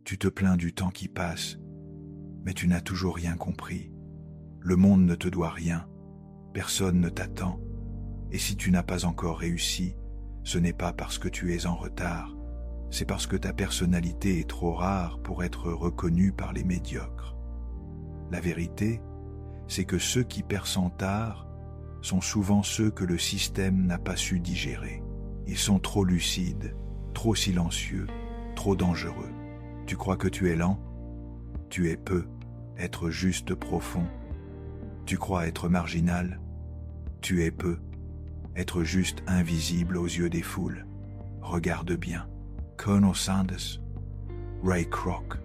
Tu te plains du temps qui passe, mais tu n'as toujours rien compris. Le monde ne te doit rien, personne ne t'attend, et si tu n'as pas encore réussi, ce n'est pas parce que tu es en retard, c'est parce que ta personnalité est trop rare pour être reconnue par les médiocres. La vérité, c'est que ceux qui percent tard sont souvent ceux que le système n'a pas su digérer. Ils sont trop lucides, trop silencieux, trop dangereux. Tu crois que tu es lent? Tu es peu, être juste profond. Tu crois être marginal? Tu es peu, être juste invisible aux yeux des foules. Regarde bien. Colonel Sanders, Ray Kroc,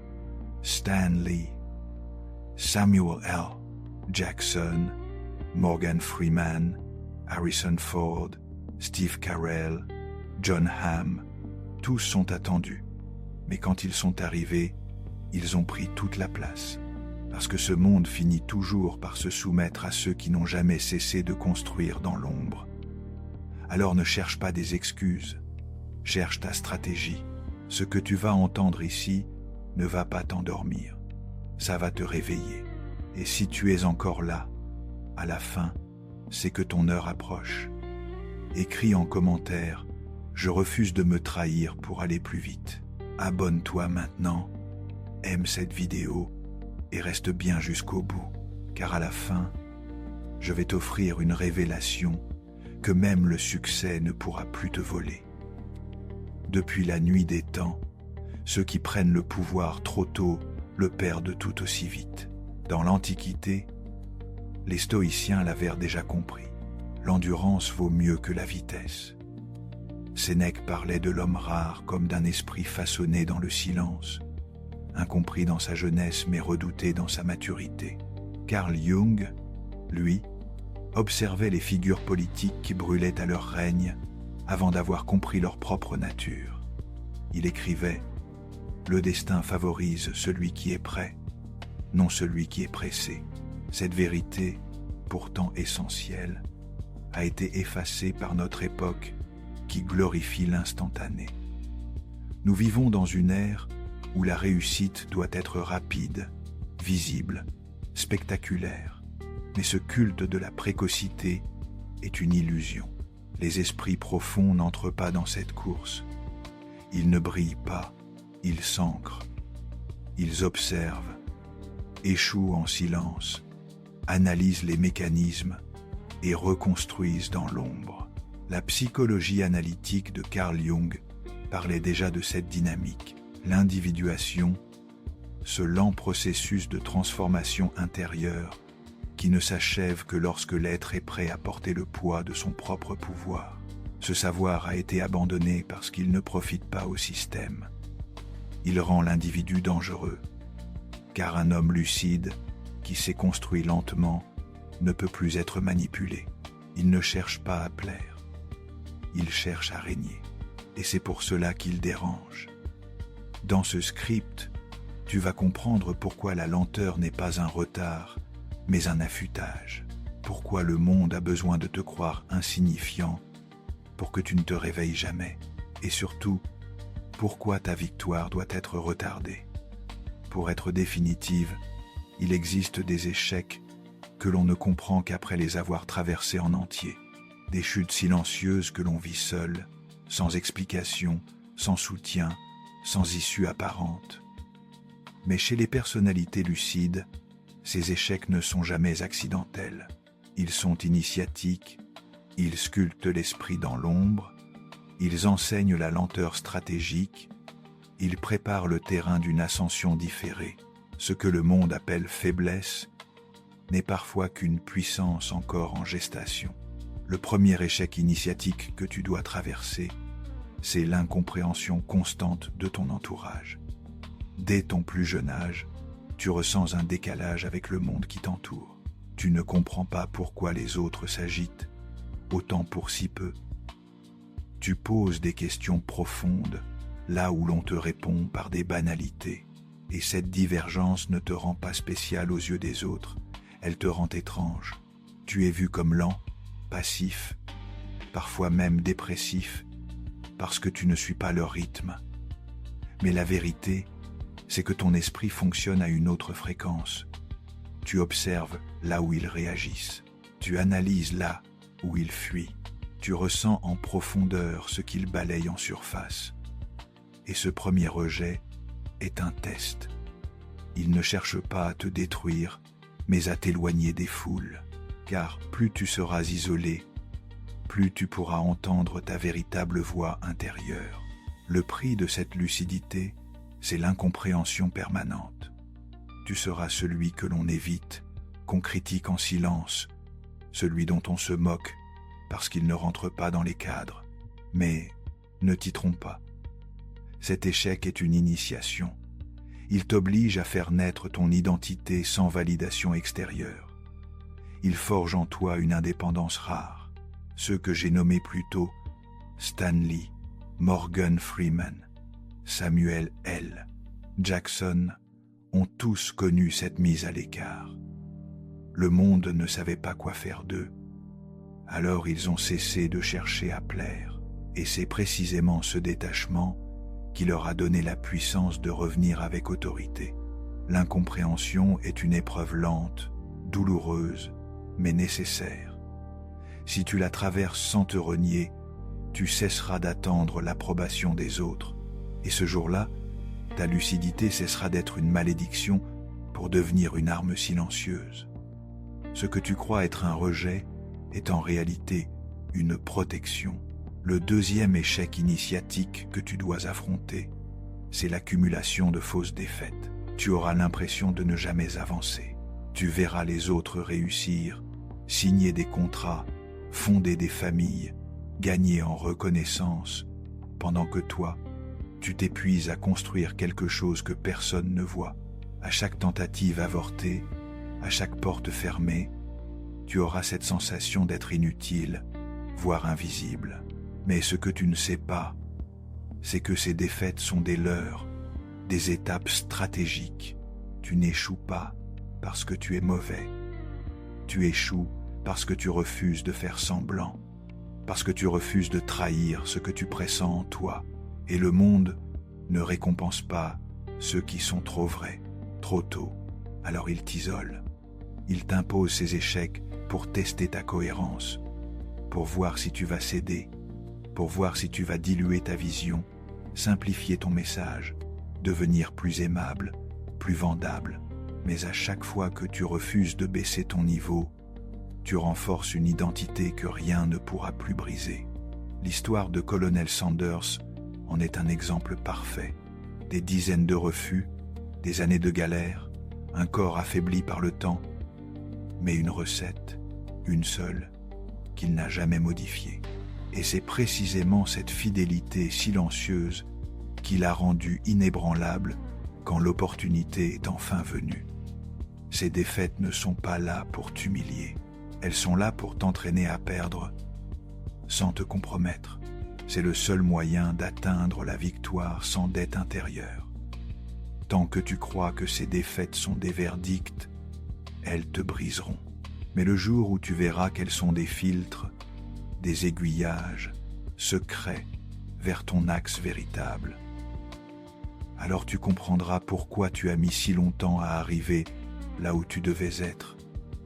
Stan Lee, Samuel L. Jackson, Morgan Freeman, Harrison Ford, Steve Carell, John Hamm, tous sont attendus. Mais quand ils sont arrivés, ils ont pris toute la place. Parce que ce monde finit toujours par se soumettre à ceux qui n'ont jamais cessé de construire dans l'ombre. Alors ne cherche pas des excuses, cherche ta stratégie. Ce que tu vas entendre ici ne va pas t'endormir, ça va te réveiller. Et si tu es encore là, à la fin, c'est que ton heure approche. Écris en commentaire « Je refuse de me trahir pour aller plus vite ». Abonne-toi maintenant, aime cette vidéo et reste bien jusqu'au bout, car à la fin, je vais t'offrir une révélation que même le succès ne pourra plus te voler. Depuis la nuit des temps, ceux qui prennent le pouvoir trop tôt le perdent tout aussi vite. Dans l'Antiquité, les stoïciens l'avaient déjà compris. L'endurance vaut mieux que la vitesse. Sénèque parlait de l'homme rare comme d'un esprit façonné dans le silence, incompris dans sa jeunesse mais redouté dans sa maturité. Carl Jung, lui, observait les figures politiques qui brûlaient à leur règne avant d'avoir compris leur propre nature. Il écrivait « Le destin favorise celui qui est prêt, non celui qui est pressé ». Cette vérité, pourtant essentielle, a été effacée par notre époque qui glorifie l'instantané. Nous vivons dans une ère où la réussite doit être rapide, visible, spectaculaire, mais ce culte de la précocité est une illusion. Les esprits profonds n'entrent pas dans cette course. Ils ne brillent pas, ils s'ancrent, ils observent, échouent en silence, analysent les mécanismes et reconstruisent dans l'ombre. La psychologie analytique de Carl Jung parlait déjà de cette dynamique. L'individuation, ce lent processus de transformation intérieure qui ne s'achève que lorsque l'être est prêt à porter le poids de son propre pouvoir. Ce savoir a été abandonné parce qu'il ne profite pas au système. Il rend l'individu dangereux, car un homme lucide, qui s'est construit lentement, ne peut plus être manipulé. Il ne cherche pas à plaire. Il cherche à régner, et c'est pour cela qu'il dérange. Dans ce script, tu vas comprendre pourquoi la lenteur n'est pas un retard, mais un affûtage. Pourquoi le monde a besoin de te croire insignifiant pour que tu ne te réveilles jamais. Et surtout, pourquoi ta victoire doit être retardée. Pour être définitive, il existe des échecs que l'on ne comprend qu'après les avoir traversés en entier. Des chutes silencieuses que l'on vit seul, sans explication, sans soutien, sans issue apparente. Mais chez les personnalités lucides, ces échecs ne sont jamais accidentels. Ils sont initiatiques, ils sculptent l'esprit dans l'ombre, ils enseignent la lenteur stratégique, ils préparent le terrain d'une ascension différée. Ce que le monde appelle faiblesse n'est parfois qu'une puissance encore en gestation. Le premier échec initiatique que tu dois traverser, c'est l'incompréhension constante de ton entourage. Dès ton plus jeune âge, tu ressens un décalage avec le monde qui t'entoure. Tu ne comprends pas pourquoi les autres s'agitent, autant pour si peu. Tu poses des questions profondes, là où l'on te répond par des banalités. Et cette divergence ne te rend pas spécial aux yeux des autres, elle te rend étrange. Tu es vu comme lent, passif, parfois même dépressif, parce que tu ne suis pas leur rythme. Mais la vérité, c'est que ton esprit fonctionne à une autre fréquence. Tu observes là où ils réagissent. Tu analyses là où ils fuient. Tu ressens en profondeur ce qu'ils balayent en surface. Et ce premier rejet est un test. Ils ne cherchent pas à te détruire, mais à t'éloigner des foules. Car plus tu seras isolé, plus tu pourras entendre ta véritable voix intérieure. Le prix de cette lucidité, c'est l'incompréhension permanente. Tu seras celui que l'on évite, qu'on critique en silence, celui dont on se moque parce qu'il ne rentre pas dans les cadres. Mais ne t'y trompe pas. Cet échec est une initiation. Il t'oblige à faire naître ton identité sans validation extérieure. Il forge en toi une indépendance rare. Ceux que j'ai nommés plus tôt, Stan Lee, Morgan Freeman, Samuel L. Jackson, ont tous connu cette mise à l'écart. Le monde ne savait pas quoi faire d'eux. Alors ils ont cessé de chercher à plaire. Et c'est précisément ce détachement qui leur a donné la puissance de revenir avec autorité. L'incompréhension est une épreuve lente, douloureuse, mais nécessaire. Si tu la traverses sans te renier, tu cesseras d'attendre l'approbation des autres. Et ce jour-là, ta lucidité cessera d'être une malédiction pour devenir une arme silencieuse. Ce que tu crois être un rejet est en réalité une protection. Le deuxième échec initiatique que tu dois affronter, c'est l'accumulation de fausses défaites. Tu auras l'impression de ne jamais avancer. Tu verras les autres réussir, signer des contrats, fonder des familles, gagner en reconnaissance, pendant que toi, tu t'épuises à construire quelque chose que personne ne voit. À chaque tentative avortée, à chaque porte fermée, tu auras cette sensation d'être inutile, voire invisible. Mais ce que tu ne sais pas, c'est que ces défaites sont des leurres, des étapes stratégiques. Tu n'échoues pas parce que tu es mauvais. Tu échoues parce que tu refuses de faire semblant, parce que tu refuses de trahir ce que tu pressens en toi. Et le monde ne récompense pas ceux qui sont trop vrais, trop tôt. Alors il t'isole. Il t'impose ses échecs pour tester ta cohérence, pour voir si tu vas céder, pour voir si tu vas diluer ta vision, simplifier ton message, devenir plus aimable, plus vendable. Mais à chaque fois que tu refuses de baisser ton niveau, tu renforces une identité que rien ne pourra plus briser. L'histoire de Colonel Sanders en est un exemple parfait. Des dizaines de refus, des années de galère, un corps affaibli par le temps, mais une recette, une seule, qu'il n'a jamais modifiée. Et c'est précisément cette fidélité silencieuse qui l'a rendu inébranlable quand l'opportunité est enfin venue. Ces défaites ne sont pas là pour t'humilier, elles sont là pour t'entraîner à perdre sans te compromettre. C'est le seul moyen d'atteindre la victoire sans dette intérieure. Tant que tu crois que ces défaites sont des verdicts, elles te briseront. Mais le jour où tu verras qu'elles sont des filtres, des aiguillages secrets vers ton axe véritable, alors tu comprendras pourquoi tu as mis si longtemps à arriver là où tu devais être.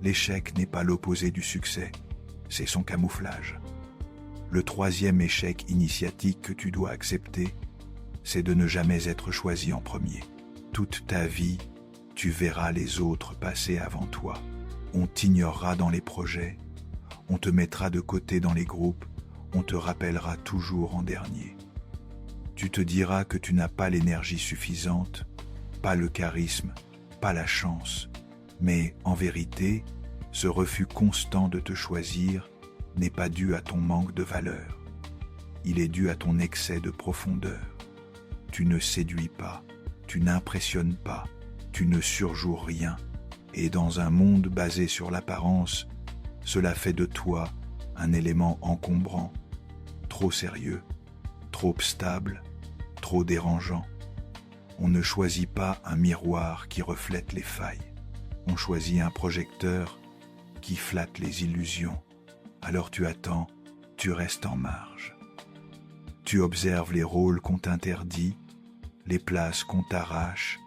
L'échec n'est pas l'opposé du succès, c'est son camouflage. Le troisième échec initiatique que tu dois accepter, c'est de ne jamais être choisi en premier. Toute ta vie, tu verras les autres passer avant toi. On t'ignorera dans les projets, on te mettra de côté dans les groupes, on te rappellera toujours en dernier. Tu te diras que tu n'as pas l'énergie suffisante, pas le charisme, pas la chance. Mais en vérité, ce refus constant de te choisir n'est pas dû à ton manque de valeur. Il est dû à ton excès de profondeur. Tu ne séduis pas, tu n'impressionnes pas, tu ne surjoues rien. Et dans un monde basé sur l'apparence, cela fait de toi un élément encombrant, trop sérieux, trop stable, trop dérangeant. On ne choisit pas un miroir qui reflète les failles. On choisit un projecteur qui flatte les illusions. Alors tu attends, tu restes en marge. Tu observes les rôles qu'on t'interdit, les places qu'on t'arrache,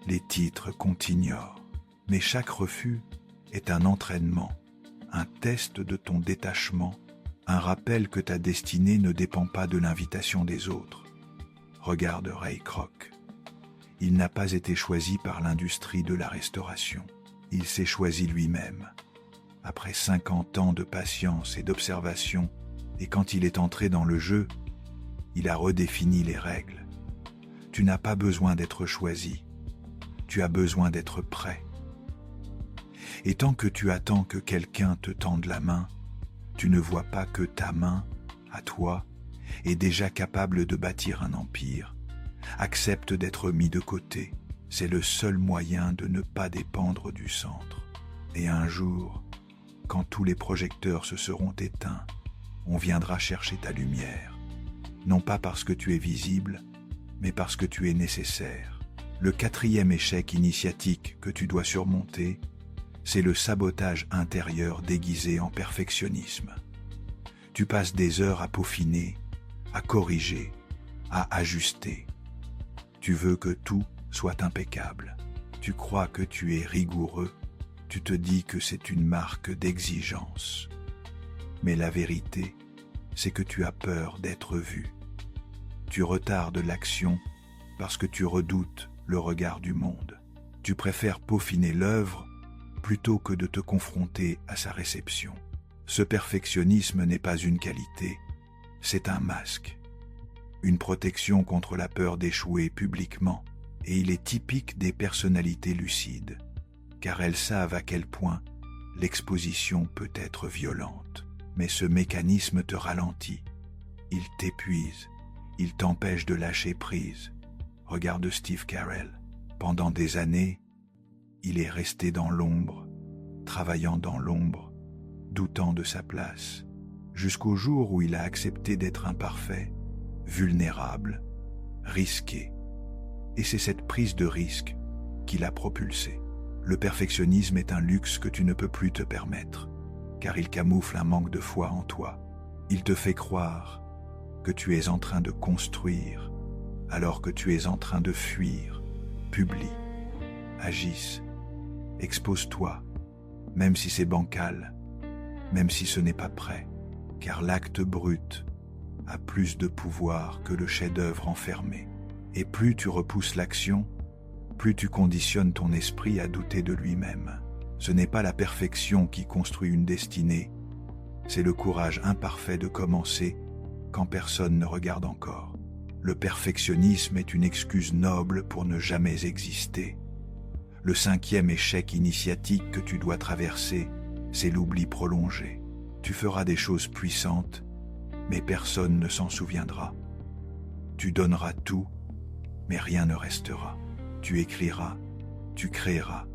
les titres qu'on t'ignore. Mais chaque refus est un entraînement, un test de ton détachement, un rappel que ta destinée ne dépend pas de l'invitation des autres. Regarde Ray Kroc. Il n'a pas été choisi par l'industrie de la restauration. Il s'est choisi lui-même. Après 50 ans de patience et d'observation, et quand il est entré dans le jeu, il a redéfini les règles. Tu n'as pas besoin d'être choisi. Tu as besoin d'être prêt. Et tant que tu attends que quelqu'un te tende la main, tu ne vois pas que ta main, à toi, est déjà capable de bâtir un empire. Accepte d'être mis de côté. C'est le seul moyen de ne pas dépendre du centre. Et un jour, quand tous les projecteurs se seront éteints, on viendra chercher ta lumière. Non pas parce que tu es visible, mais parce que tu es nécessaire. Le 4e échec initiatique que tu dois surmonter, c'est le sabotage intérieur déguisé en perfectionnisme. Tu passes des heures à peaufiner, à corriger, à ajuster. Tu veux que tout soit impeccable. Tu crois que tu es rigoureux. Tu te dis que c'est une marque d'exigence. Mais la vérité, c'est que tu as peur d'être vu. Tu retardes l'action parce que tu redoutes le regard du monde. Tu préfères peaufiner l'œuvre plutôt que de te confronter à sa réception. Ce perfectionnisme n'est pas une qualité, c'est un masque. Une protection contre la peur d'échouer publiquement, et il est typique des personnalités lucides, car elles savent à quel point l'exposition peut être violente. Mais ce mécanisme te ralentit, il t'épuise, il t'empêche de lâcher prise. Regarde Steve Carell. Pendant des années, il est resté dans l'ombre, travaillant dans l'ombre, doutant de sa place, jusqu'au jour où il a accepté d'être imparfait, vulnérable, risqué. Et c'est cette prise de risque qui l'a propulsé. Le perfectionnisme est un luxe que tu ne peux plus te permettre, car il camoufle un manque de foi en toi. Il te fait croire que tu es en train de construire, alors que tu es en train de fuir. Publie, agisse, expose-toi, même si c'est bancal, même si ce n'est pas prêt, car l'acte brut a plus de pouvoir que le chef-d'œuvre enfermé. Et plus tu repousses l'action, plus tu conditionnes ton esprit à douter de lui-même. Ce n'est pas la perfection qui construit une destinée, c'est le courage imparfait de commencer quand personne ne regarde encore. Le perfectionnisme est une excuse noble pour ne jamais exister. Le 5e échec initiatique que tu dois traverser, c'est l'oubli prolongé. Tu feras des choses puissantes, mais personne ne s'en souviendra. Tu donneras tout, mais rien ne restera. Tu écriras, tu créeras,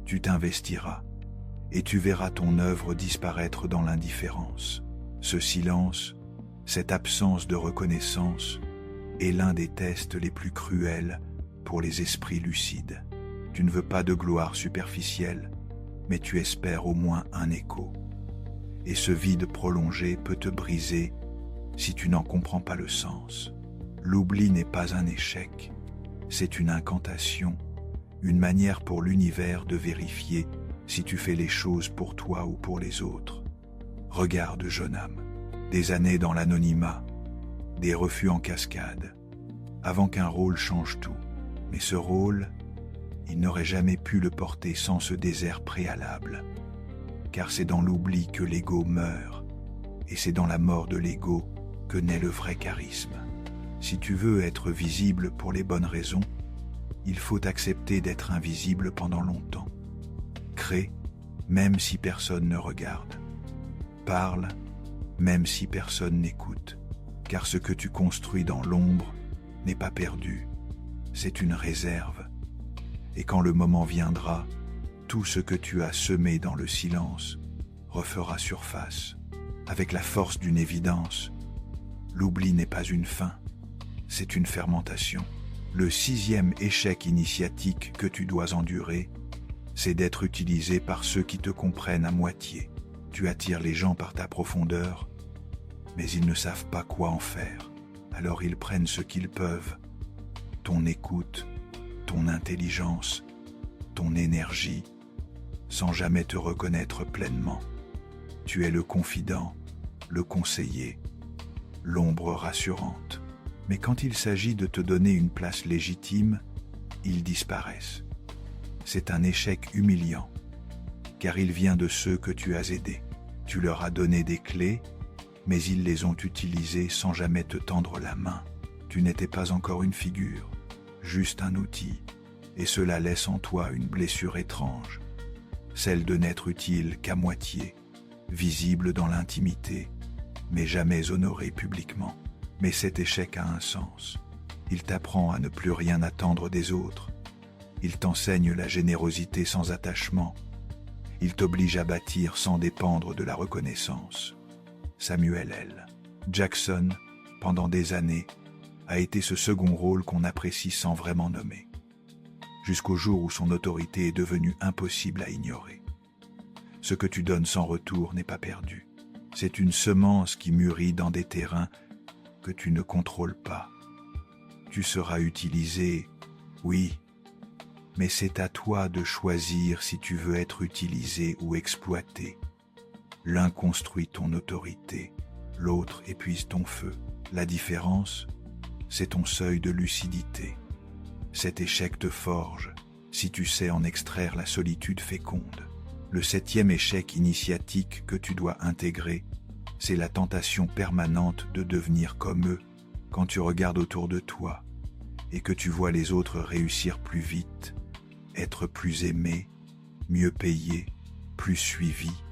tu t'investiras, et tu verras ton œuvre disparaître dans l'indifférence. Ce silence, cette absence de reconnaissance, est l'un des tests les plus cruels pour les esprits lucides. Tu ne veux pas de gloire superficielle, mais tu espères au moins un écho. Et ce vide prolongé peut te briser si tu n'en comprends pas le sens. L'oubli n'est pas un échec, c'est une incantation, une manière pour l'univers de vérifier si tu fais les choses pour toi ou pour les autres. Regarde, jeune âme, des années dans l'anonymat, des refus en cascade, avant qu'un rôle change tout. Mais ce rôle, il n'aurait jamais pu le porter sans ce désert préalable, car c'est dans l'oubli que l'ego meurt, et c'est dans la mort de l'ego que naît le vrai charisme. Si tu veux être visible pour les bonnes raisons, il faut accepter d'être invisible pendant longtemps. Crée, même si personne ne regarde. Parle, même si personne n'écoute. Car ce que tu construis dans l'ombre n'est pas perdu, c'est une réserve. Et quand le moment viendra, tout ce que tu as semé dans le silence refera surface, avec la force d'une évidence. L'oubli n'est pas une fin, c'est une fermentation. Le 6e échec initiatique que tu dois endurer, c'est d'être utilisé par ceux qui te comprennent à moitié. Tu attires les gens par ta profondeur, mais ils ne savent pas quoi en faire, alors ils prennent ce qu'ils peuvent. Ton écoute, ton intelligence, ton énergie, sans jamais te reconnaître pleinement. Tu es le confident, le conseiller, l'ombre rassurante. Mais quand il s'agit de te donner une place légitime, ils disparaissent. C'est un échec humiliant, car il vient de ceux que tu as aidés. Tu leur as donné des clés, mais ils les ont utilisées sans jamais te tendre la main. Tu n'étais pas encore une figure, juste un outil, et cela laisse en toi une blessure étrange, celle de n'être utile qu'à moitié, visible dans l'intimité, mais jamais honoré publiquement. Mais cet échec a un sens. Il t'apprend à ne plus rien attendre des autres. Il t'enseigne la générosité sans attachement. Il t'oblige à bâtir sans dépendre de la reconnaissance. Samuel L. Jackson, pendant des années, a été ce second rôle qu'on apprécie sans vraiment nommer, jusqu'au jour où son autorité est devenue impossible à ignorer. Ce que tu donnes sans retour n'est pas perdu. C'est une semence qui mûrit dans des terrains que tu ne contrôles pas. Tu seras utilisé, oui, mais c'est à toi de choisir si tu veux être utilisé ou exploité. L'un construit ton autorité, l'autre épuise ton feu. La différence, c'est ton seuil de lucidité. Cet échec te forge, si tu sais en extraire la solitude féconde. Le 7e échec initiatique que tu dois intégrer, c'est la tentation permanente de devenir comme eux quand tu regardes autour de toi et que tu vois les autres réussir plus vite, être plus aimés, mieux payés, plus suivis.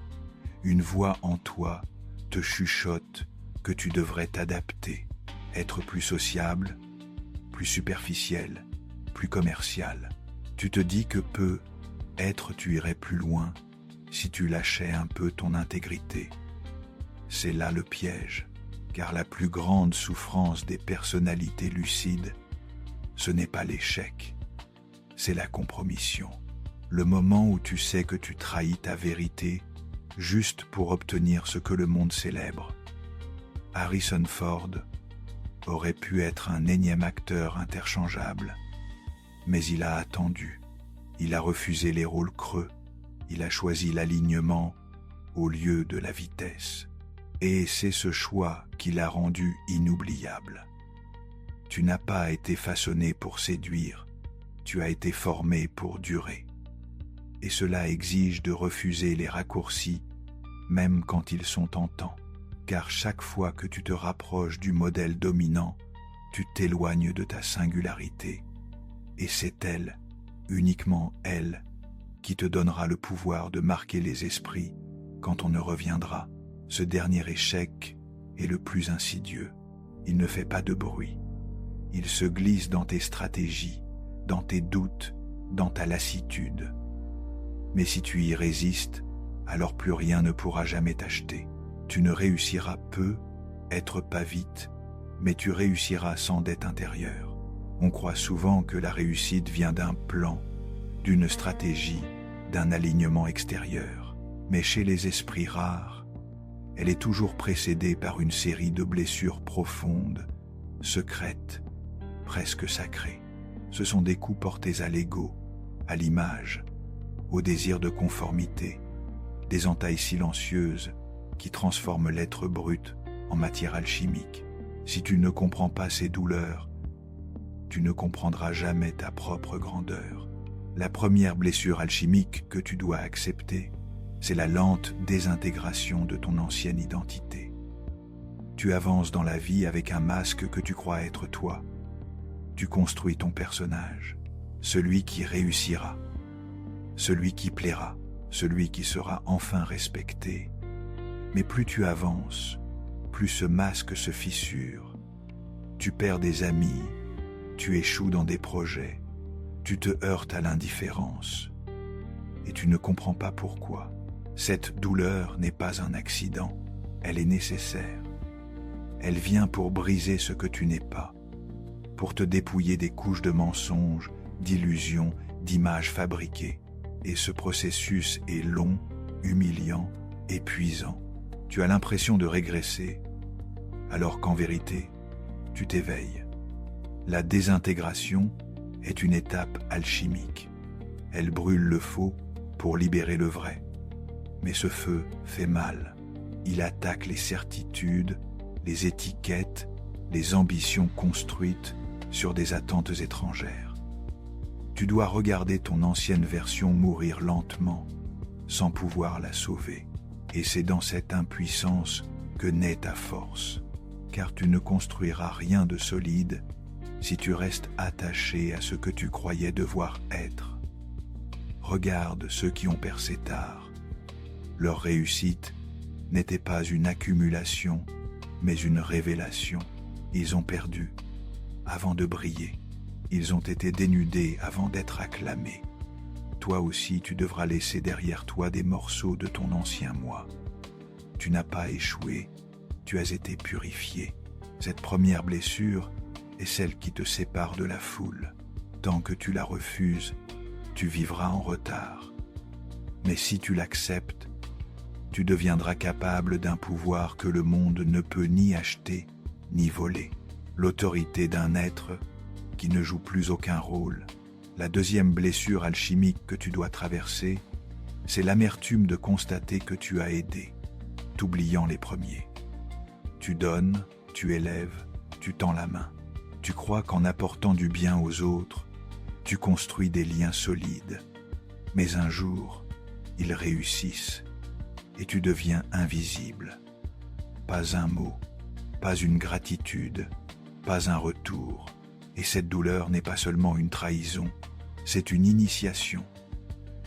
Une voix en toi te chuchote que tu devrais t'adapter, être plus sociable, plus superficiel, plus commercial. Tu te dis que peut-être tu irais plus loin si tu lâchais un peu ton intégrité. C'est là le piège, car la plus grande souffrance des personnalités lucides, ce n'est pas l'échec, c'est la compromission. Le moment où tu sais que tu trahis ta vérité juste pour obtenir ce que le monde célèbre. Harrison Ford aurait pu être un énième acteur interchangeable, mais il a attendu, il a refusé les rôles creux, il a choisi l'alignement au lieu de la vitesse. Et c'est ce choix qui l'a rendu inoubliable. Tu n'as pas été façonné pour séduire, tu as été formé pour durer. Et cela exige de refuser les raccourcis, même quand ils sont tentants, car chaque fois que tu te rapproches du modèle dominant, tu t'éloignes de ta singularité. Et c'est elle, uniquement elle, qui te donnera le pouvoir de marquer les esprits quand on ne reviendra. Ce dernier échec est le plus insidieux. Il ne fait pas de bruit. Il se glisse dans tes stratégies, dans tes doutes, dans ta lassitude. Mais si tu y résistes, alors plus rien ne pourra jamais t'acheter. Tu ne réussiras peu, être pas vite, mais tu réussiras sans dette intérieure. On croit souvent que la réussite vient d'un plan, d'une stratégie, d'un alignement extérieur. Mais chez les esprits rares, elle est toujours précédée par une série de blessures profondes, secrètes, presque sacrées. Ce sont des coups portés à l'ego, à l'image, au désir de conformité, des entailles silencieuses qui transforment l'être brut en matière alchimique. Si tu ne comprends pas ces douleurs, tu ne comprendras jamais ta propre grandeur. La première blessure alchimique que tu dois accepter, c'est la lente désintégration de ton ancienne identité. Tu avances dans la vie avec un masque que tu crois être toi. Tu construis ton personnage, celui qui réussira, celui qui plaira, celui qui sera enfin respecté. Mais plus tu avances, plus ce masque se fissure. Tu perds des amis, tu échoues dans des projets, tu te heurtes à l'indifférence. Et tu ne comprends pas pourquoi. Cette douleur n'est pas un accident, elle est nécessaire. Elle vient pour briser ce que tu n'es pas, pour te dépouiller des couches de mensonges, d'illusions, d'images fabriquées. Et ce processus est long, humiliant, épuisant. Tu as l'impression de régresser, alors qu'en vérité, tu t'éveilles. La désintégration est une étape alchimique. Elle brûle le faux pour libérer le vrai. Mais ce feu fait mal. Il attaque les certitudes, les étiquettes, les ambitions construites sur des attentes étrangères. Tu dois regarder ton ancienne version mourir lentement, sans pouvoir la sauver. Et c'est dans cette impuissance que naît ta force, car tu ne construiras rien de solide si tu restes attaché à ce que tu croyais devoir être. Regarde ceux qui ont percé tard. Leur réussite n'était pas une accumulation, mais une révélation. Ils ont perdu avant de briller. Ils ont été dénudés avant d'être acclamés. Toi aussi, tu devras laisser derrière toi des morceaux de ton ancien moi. Tu n'as pas échoué, tu as été purifié. Cette première blessure est celle qui te sépare de la foule. Tant que tu la refuses, tu vivras en retard. Mais si tu l'acceptes, tu deviendras capable d'un pouvoir que le monde ne peut ni acheter ni voler. L'autorité d'un être qui ne joue plus aucun rôle. La deuxième blessure alchimique que tu dois traverser, c'est l'amertume de constater que tu as aidé, t'oubliant les premiers. Tu donnes, tu élèves, tu tends la main. Tu crois qu'en apportant du bien aux autres, tu construis des liens solides. Mais un jour, ils réussissent et tu deviens invisible. Pas un mot, pas une gratitude, pas un retour. Et cette douleur n'est pas seulement une trahison, c'est une initiation.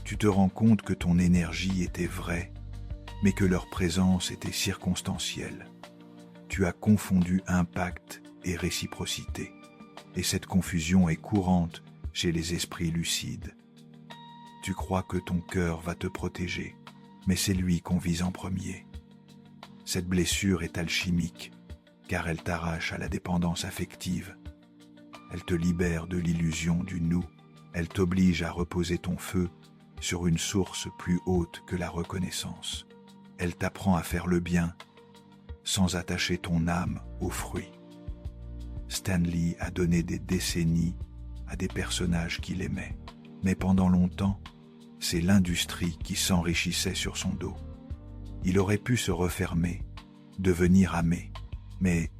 Tu te rends compte que ton énergie était vraie, mais que leur présence était circonstancielle. Tu as confondu impact et réciprocité. Et cette confusion est courante chez les esprits lucides. Tu crois que ton cœur va te protéger, mais c'est lui qu'on vise en premier. Cette blessure est alchimique, car elle t'arrache à la dépendance affective. Elle te libère de l'illusion du nous. Elle t'oblige à reposer ton feu sur une source plus haute que la reconnaissance. Elle t'apprend à faire le bien sans attacher ton âme aux fruits. Stan Lee a donné des décennies à des personnages qu'il aimait. Mais pendant longtemps, c'est l'industrie qui s'enrichissait sur son dos. Il aurait pu se refermer, devenir amé, mais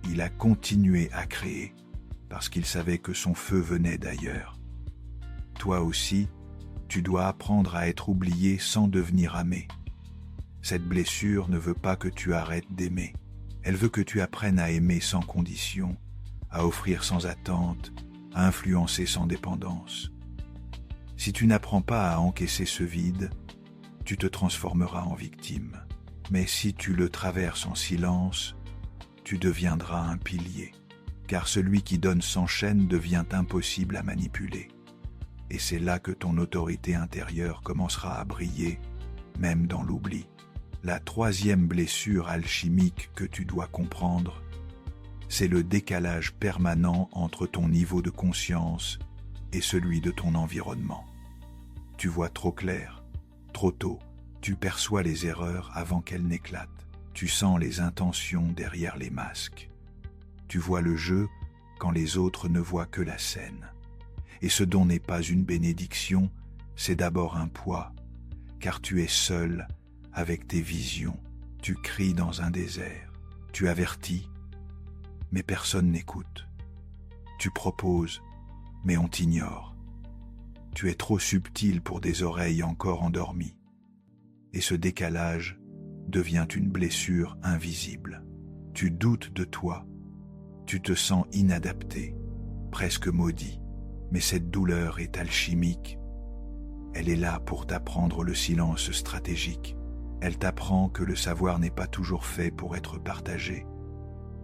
il a continué à créer parce qu'il savait que son feu venait d'ailleurs. Toi aussi, tu dois apprendre à être oublié sans devenir amé. Cette blessure ne veut pas que tu arrêtes d'aimer. Elle veut que tu apprennes à aimer sans condition, à offrir sans attente, à influencer sans dépendance. Si tu n'apprends pas à encaisser ce vide, tu te transformeras en victime. Mais si tu le traverses en silence, tu deviendras un pilier. Car celui qui donne sans chaîne devient impossible à manipuler. Et c'est là que ton autorité intérieure commencera à briller, même dans l'oubli. La troisième blessure alchimique que tu dois comprendre, c'est le décalage permanent entre ton niveau de conscience et celui de ton environnement. Tu vois trop clair, trop tôt, tu perçois les erreurs avant qu'elles n'éclatent. Tu sens les intentions derrière les masques. Tu vois le jeu quand les autres ne voient que la scène. Et ce dont n'est pas une bénédiction, c'est d'abord un poids, car tu es seul avec tes visions. Tu cries dans un désert, tu avertis, mais personne n'écoute. Tu proposes, mais on t'ignore. Tu es trop subtil pour des oreilles encore endormies. Et ce décalage devient une blessure invisible. Tu doutes de toi. Tu te sens inadapté, presque maudit, mais cette douleur est alchimique. Elle est là pour t'apprendre le silence stratégique. Elle t'apprend que le savoir n'est pas toujours fait pour être partagé,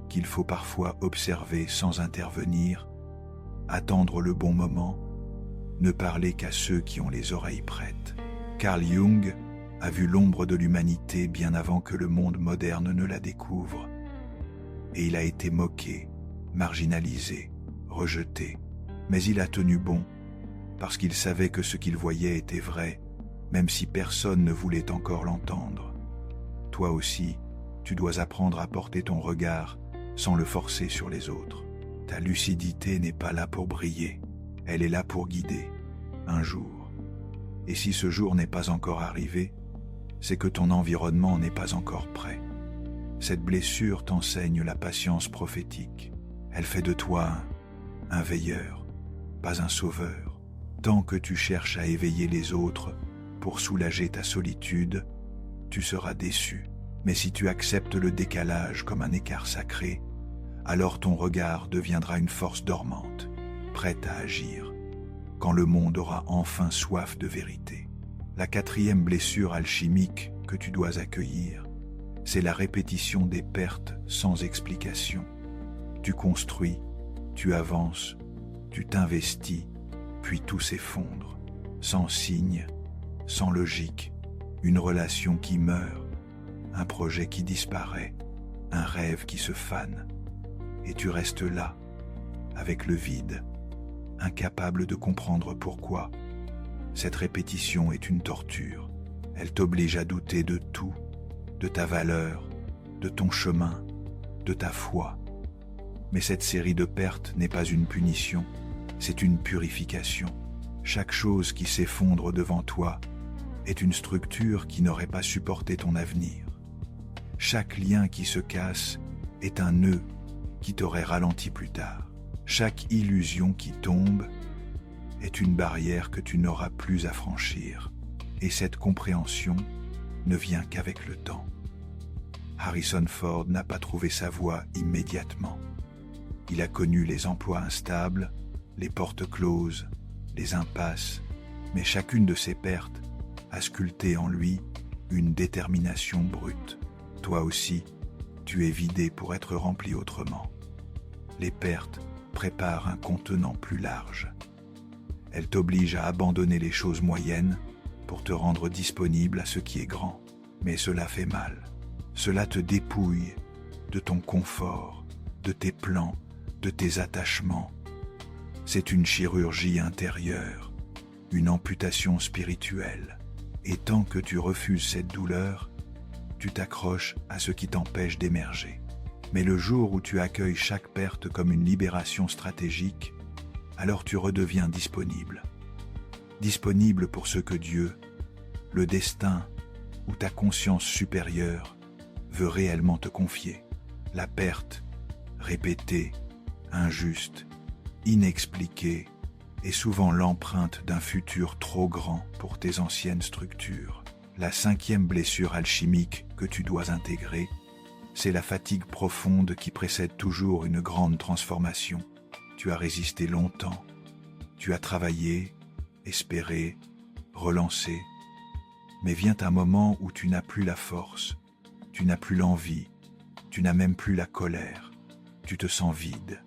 qu'il faut parfois observer sans intervenir, attendre le bon moment, ne parler qu'à ceux qui ont les oreilles prêtes. Carl Jung a vu l'ombre de l'humanité bien avant que le monde moderne ne la découvre, et il a été moqué, marginalisé, rejeté, mais il a tenu bon, parce qu'il savait que ce qu'il voyait était vrai, même si personne ne voulait encore l'entendre. Toi aussi, tu dois apprendre à porter ton regard sans le forcer sur les autres. Ta lucidité n'est pas là pour briller, Elle est là pour guider, un jour. Et si ce jour n'est pas encore arrivé, c'est que ton environnement n'est pas encore prêt. Cette blessure t'enseigne la patience prophétique. Elle fait de toi un veilleur, pas un sauveur. Tant que tu cherches à éveiller les autres pour soulager ta solitude, tu seras déçu. Mais si tu acceptes le décalage comme un écart sacré, alors ton regard deviendra une force dormante, prête à agir, quand le monde aura enfin soif de vérité. La quatrième blessure alchimique que tu dois accueillir, c'est la répétition des pertes sans explication. Tu construis, tu avances, tu t'investis, puis tout s'effondre, sans signe, sans logique, une relation qui meurt, un projet qui disparaît, un rêve qui se fane. Et tu restes là, avec le vide, incapable de comprendre pourquoi. Cette répétition est une torture. Elle t'oblige à douter de tout, de ta valeur, de ton chemin, de ta foi. Mais cette série de pertes n'est pas une punition, c'est une purification. Chaque chose qui s'effondre devant toi est une structure qui n'aurait pas supporté ton avenir. Chaque lien qui se casse est un nœud qui t'aurait ralenti plus tard. Chaque illusion qui tombe est une barrière que tu n'auras plus à franchir. Et cette compréhension ne vient qu'avec le temps. Harrison Ford n'a pas trouvé sa voie immédiatement. Il a connu les emplois instables, les portes closes, les impasses, mais chacune de ces pertes a sculpté en lui une détermination brute. Toi aussi, tu es vidé pour être rempli autrement. Les pertes préparent un contenant plus large. Elles t'obligent à abandonner les choses moyennes pour te rendre disponible à ce qui est grand. Mais cela fait mal. Cela te dépouille de ton confort, de tes plans, de tes attachements. C'est une chirurgie intérieure, une amputation spirituelle. Et tant que tu refuses cette douleur, tu t'accroches à ce qui t'empêche d'émerger. Mais le jour où tu accueilles chaque perte comme une libération stratégique, alors tu redeviens disponible. Disponible pour ce que Dieu, le destin ou ta conscience supérieure veut réellement te confier. La perte, répétée, injuste, inexpliquée, est souvent l'empreinte d'un futur trop grand pour tes anciennes structures. La cinquième blessure alchimique que tu dois intégrer, c'est la fatigue profonde qui précède toujours une grande transformation. Tu as résisté longtemps, tu as travaillé, espéré, relancé, mais vient un moment où tu n'as plus la force, tu n'as plus l'envie, tu n'as même plus la colère, tu te sens vide.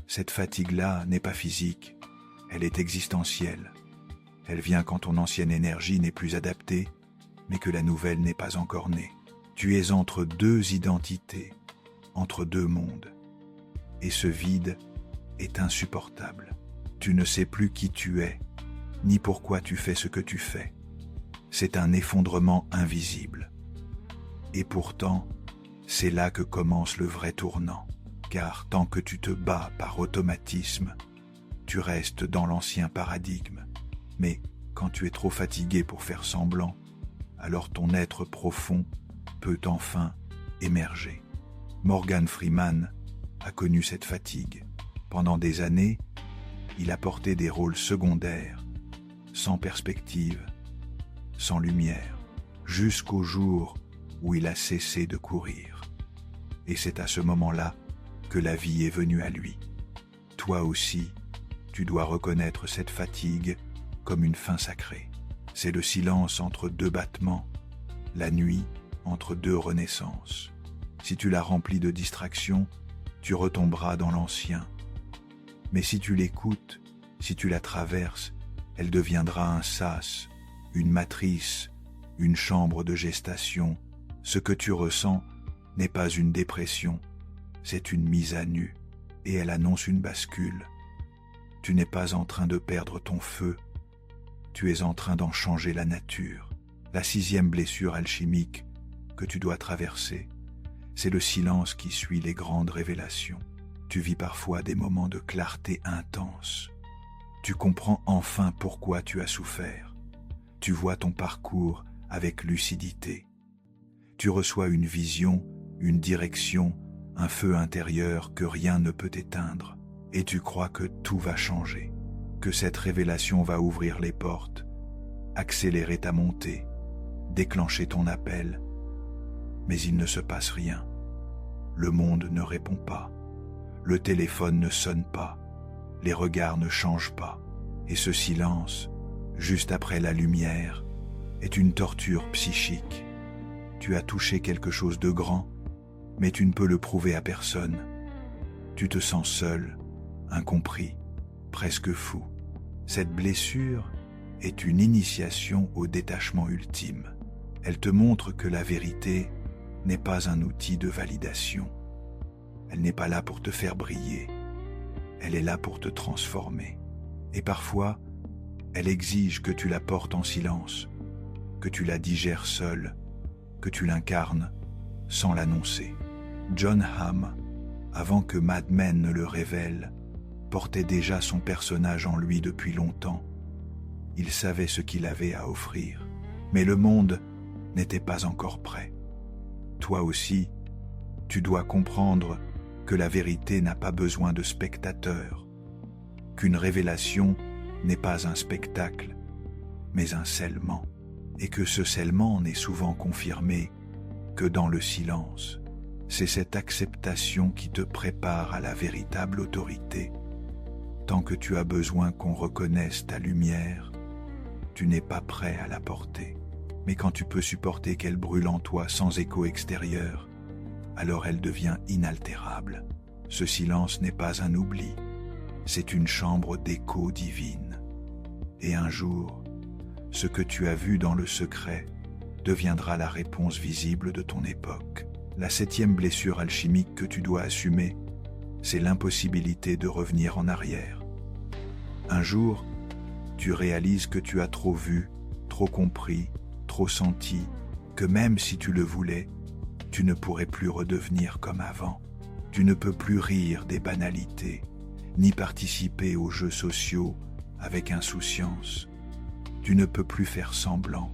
Cette fatigue-là n'est pas physique, elle est existentielle. Elle vient quand ton ancienne énergie n'est plus adaptée, mais que la nouvelle n'est pas encore née. Tu es entre deux identités, entre deux mondes. Et ce vide est insupportable. Tu ne sais plus qui tu es, ni pourquoi tu fais ce que tu fais. C'est un effondrement invisible. Et pourtant, c'est là que commence le vrai tournant. Car tant que tu te bats par automatisme, tu restes dans l'ancien paradigme. Mais quand tu es trop fatigué pour faire semblant, alors ton être profond peut enfin émerger. Morgan Freeman a connu cette fatigue. Pendant des années, il a porté des rôles secondaires, sans perspective, sans lumière, jusqu'au jour où il a cessé de courir. Et c'est à ce moment-là que la vie est venue à lui. Toi aussi, tu dois reconnaître cette fatigue comme une fin sacrée. C'est le silence entre deux battements, la nuit entre deux renaissances. Si tu la remplis de distractions, tu retomberas dans l'ancien. Mais si tu l'écoutes, si tu la traverses, elle deviendra un sas, une matrice, une chambre de gestation. Ce que tu ressens n'est pas une dépression, c'est une mise à nu, et elle annonce une bascule. Tu n'es pas en train de perdre ton feu, tu es en train d'en changer la nature. La sixième blessure alchimique que tu dois traverser, c'est le silence qui suit les grandes révélations. Tu vis parfois des moments de clarté intense, Tu comprends enfin pourquoi tu as souffert. Tu vois ton parcours avec lucidité. Tu reçois une vision, une direction, un feu intérieur que rien ne peut éteindre. Et tu crois que tout va changer, que cette révélation va ouvrir les portes, accélérer ta montée, déclencher ton appel. Mais il ne se passe rien. Le monde ne répond pas. Le téléphone ne sonne pas. Les regards ne changent pas. Et ce silence, juste après la lumière, est une torture psychique. Tu as touché quelque chose de grand, mais tu ne peux le prouver à personne. Tu te sens seul, incompris, presque fou. Cette blessure est une initiation au détachement ultime. Elle te montre que la vérité n'est pas un outil de validation. Elle n'est pas là pour te faire briller. Elle est là pour te transformer. Et parfois, elle exige que tu la portes en silence, que tu la digères seul, que tu l'incarnes sans l'annoncer. Jon Hamm, avant que Mad Men ne le révèle, portait déjà son personnage en lui depuis longtemps. Il savait ce qu'il avait à offrir, mais le monde n'était pas encore prêt. Toi aussi, tu dois comprendre que la vérité n'a pas besoin de spectateurs, qu'une révélation n'est pas un spectacle, mais un scellement, et que ce scellement n'est souvent confirmé que dans le silence. C'est cette acceptation qui te prépare à la véritable autorité. Tant que tu as besoin qu'on reconnaisse ta lumière, tu n'es pas prêt à la porter. Mais quand tu peux supporter qu'elle brûle en toi sans écho extérieur, alors elle devient inaltérable. Ce silence n'est pas un oubli, c'est une chambre d'écho divine. Et un jour, ce que tu as vu dans le secret deviendra la réponse visible de ton époque. La 7e blessure alchimique que tu dois assumer, c'est l'impossibilité de revenir en arrière. Un jour, tu réalises que tu as trop vu, trop compris, trop senti, que même si tu le voulais, tu ne pourrais plus redevenir comme avant. Tu ne peux plus rire des banalités, ni participer aux jeux sociaux avec insouciance. Tu ne peux plus faire semblant.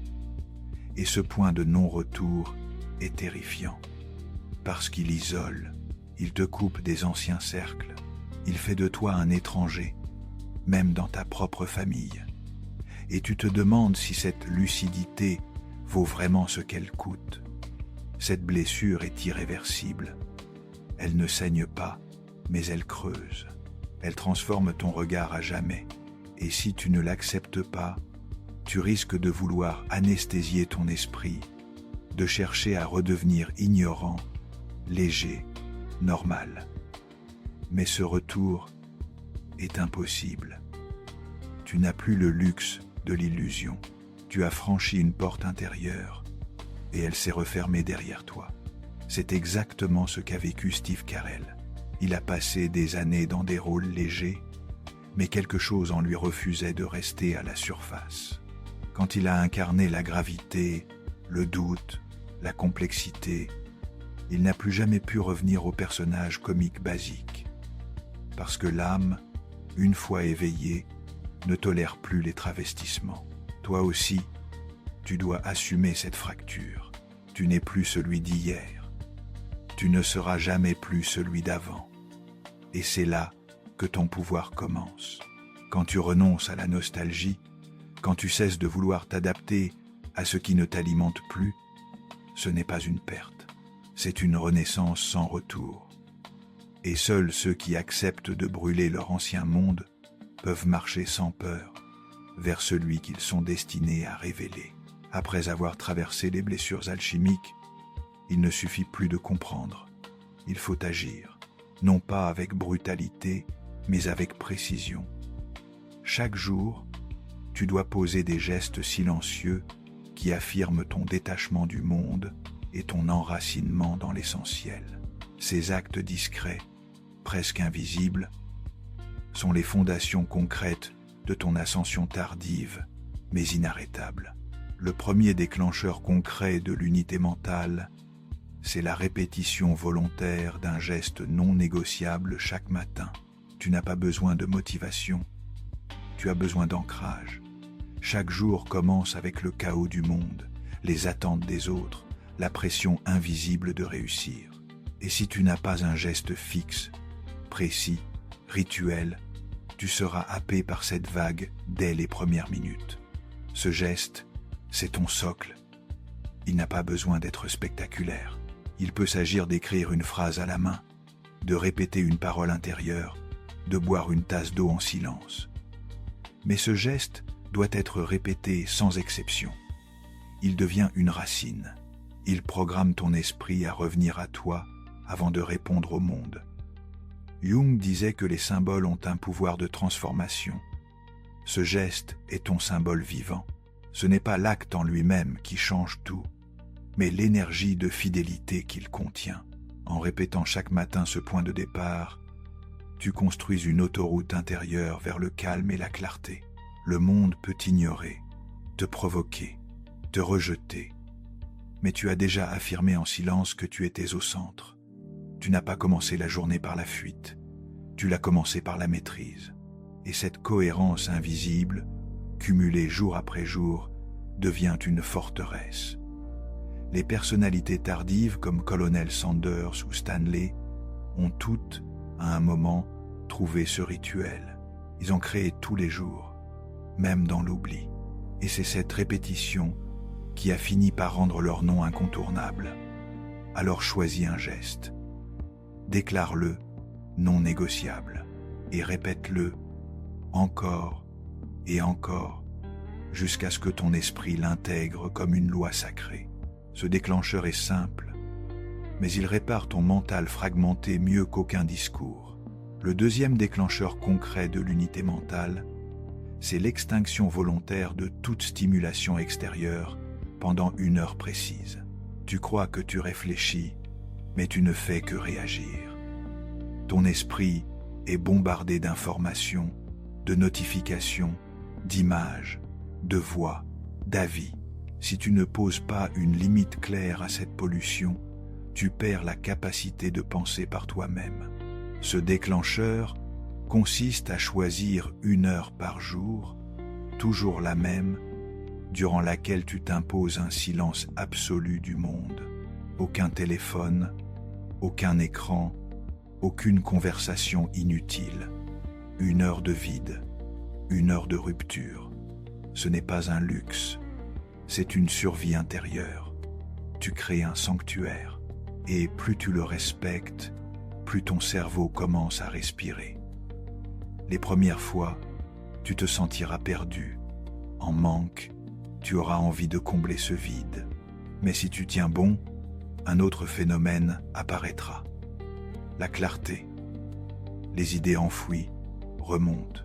Et ce point de non-retour est terrifiant. Parce qu'il isole, il te coupe des anciens cercles, il fait de toi un étranger, même dans ta propre famille. Et tu te demandes si cette lucidité vaut vraiment ce qu'elle coûte. Cette blessure est irréversible. Elle ne saigne pas, mais elle creuse. Elle transforme ton regard à jamais. Et si tu ne l'acceptes pas, tu risques de vouloir anesthésier ton esprit, de chercher à redevenir ignorant, léger, normal. Mais ce retour est impossible. Tu n'as plus le luxe de l'illusion. Tu as franchi une porte intérieure et elle s'est refermée derrière toi. C'est exactement ce qu'a vécu Steve Carell. Il a passé des années dans des rôles légers, mais quelque chose en lui refusait de rester à la surface. Quand il a incarné la gravité, le doute, la complexité, il n'a plus jamais pu revenir au personnage comique basique. Parce que l'âme, une fois éveillée, ne tolère plus les travestissements. Toi aussi, tu dois assumer cette fracture. Tu n'es plus celui d'hier. Tu ne seras jamais plus celui d'avant. Et c'est là que ton pouvoir commence. Quand tu renonces à la nostalgie, quand tu cesses de vouloir t'adapter à ce qui ne t'alimente plus, ce n'est pas une perte, c'est une renaissance sans retour. Et seuls ceux qui acceptent de brûler leur ancien monde peuvent marcher sans peur vers celui qu'ils sont destinés à révéler. Après avoir traversé les blessures alchimiques, il ne suffit plus de comprendre. Il faut agir, non pas avec brutalité, mais avec précision. Chaque jour, tu dois poser des gestes silencieux qui affirment ton détachement du monde et ton enracinement dans l'essentiel. Ces actes discrets, presque invisibles, sont les fondations concrètes de ton ascension tardive, mais inarrêtable. Le premier déclencheur concret de l'unité mentale, c'est la répétition volontaire d'un geste non négociable chaque matin. Tu n'as pas besoin de motivation. tu as besoin d'ancrage. Chaque jour commence avec le chaos du monde, les attentes des autres, la pression invisible de réussir. Et si tu n'as pas un geste fixe, précis, rituel, tu seras happé par cette vague dès les premières minutes. Ce geste, c'est ton socle. Il n'a pas besoin d'être spectaculaire. Il peut s'agir d'écrire une phrase à la main, de répéter une parole intérieure, de boire une tasse d'eau en silence. Mais ce geste doit être répété sans exception. Il devient une racine. Il programme ton esprit à revenir à toi avant de répondre au monde. Jung disait que les symboles ont un pouvoir de transformation. Ce geste est ton symbole vivant. Ce n'est pas l'acte en lui-même qui change tout, mais l'énergie de fidélité qu'il contient. En répétant chaque matin ce point de départ, tu construis une autoroute intérieure vers le calme et la clarté. Le monde peut t'ignorer, te provoquer, te rejeter, mais tu as déjà affirmé en silence que tu étais au centre. Tu n'as pas commencé la journée par la fuite, tu l'as commencé par la maîtrise. Et cette cohérence invisible, cumulée jour après jour, devient une forteresse. Les personnalités tardives comme Colonel Sanders ou Stanley ont toutes, à un moment, trouvé ce rituel. Ils ont créé tous les jours, même dans l'oubli. Et c'est cette répétition qui a fini par rendre leur nom incontournable. Alors choisis un geste. Déclare-le non négociable et répète-le encore et encore jusqu'à ce que ton esprit l'intègre comme une loi sacrée. Ce déclencheur est simple, mais il répare ton mental fragmenté mieux qu'aucun discours. Le deuxième déclencheur concret de l'unité mentale, c'est l'extinction volontaire de toute stimulation extérieure pendant 1 heure précise. Tu crois que tu réfléchis, mais tu ne fais que réagir. Ton esprit est bombardé d'informations, de notifications, d'images, de voix, d'avis. Si tu ne poses pas une limite claire à cette pollution, tu perds la capacité de penser par toi-même. Ce déclencheur consiste à choisir 1 heure par jour, toujours la même, durant laquelle tu t'imposes un silence absolu du monde. Aucun téléphone, aucun écran, aucune conversation inutile. 1 heure de vide, 1 heure de rupture. Ce n'est pas un luxe, c'est une survie intérieure. Tu crées un sanctuaire, et plus tu le respectes, plus ton cerveau commence à respirer. Les premières fois, tu te sentiras perdu, en manque, tu auras envie de combler ce vide. Mais si tu tiens bon, un autre phénomène apparaîtra. La clarté. Les idées enfouies remontent,